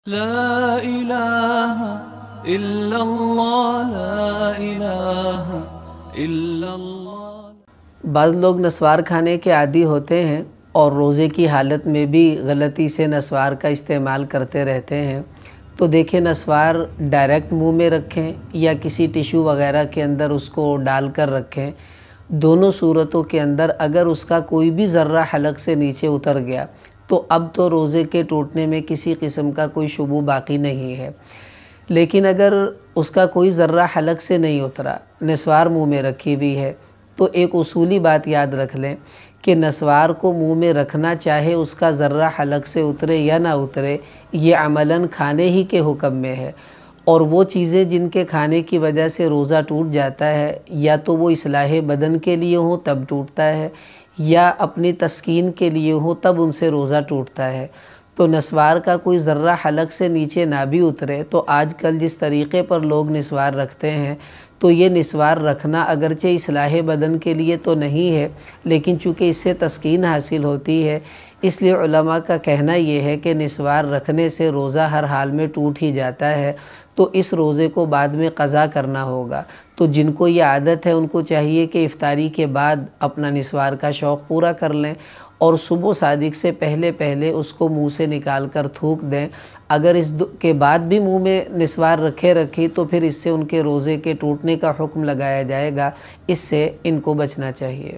لا الہ الا اللہ لا الہ الا اللہ۔ بعض لوگ نسوار کھانے کے عادی ہوتے ہیں اور روزے کی حالت میں بھی غلطی سے نسوار کا استعمال کرتے رہتے ہیں، تو دیکھیں نسوار ڈائریکٹ منہ میں رکھیں یا کسی ٹیشو وغیرہ کے اندر اس کو ڈال کر رکھیں۔ دونوں صورتوں کے اندر اگر اس کا کوئی بھی ذرہ حلق سے نیچے اتر گیا تو اب تو روزے کے ٹوٹنے میں کسی قسم کا کوئی شبو باقی نہیں ہے، لیکن اگر اس کا کوئی ذرہ حلق سے نہیں اترا، نسوار منہ میں رکھی ہوئی ہے، تو ایک اصولی بات یاد رکھ لیں کہ نسوار کو منہ میں رکھنا چاہے اس کا ذرہ حلق سے اترے یا نہ اترے، یہ عملاً کھانے ہی کے حکم میں ہے، اور وہ چیزیں جن کے کھانے کی وجہ سے روزہ ٹوٹ جاتا ہے یا تو وہ اصلاح بدن کے لیے ہوں تب ٹوٹتا ہے یا اپنی تسکین کے لیے ہوں تب ان سے روزہ ٹوٹتا ہے۔ تو نسوار کا کوئی ذرہ حلق سے نیچے نہ بھی اترے تو آج کل جس طریقے پر لوگ نسوار رکھتے ہیں تو یہ نسوار رکھنا اگرچہ اصلاح بدن کے لیے تو نہیں ہے، لیکن چونکہ اس سے تسکین حاصل ہوتی ہے، اس لیے علماء کا کہنا یہ ہے کہ نسوار رکھنے سے روزہ ہر حال میں ٹوٹ ہی جاتا ہے، تو اس روزے کو بعد میں قضا کرنا ہوگا۔ تو جن کو یہ عادت ہے ان کو چاہیے کہ افطاری کے بعد اپنا نسوار کا شوق پورا کر لیں اور صبح صادق سے پہلے اس کو منہ سے نکال کر تھوک دیں۔ اگر اس کے بعد بھی منہ میں نسوار رکھی تو پھر اس سے ان کے روزے کے ٹوٹنے کا حکم لگایا جائے گا، اس سے ان کو بچنا چاہیے۔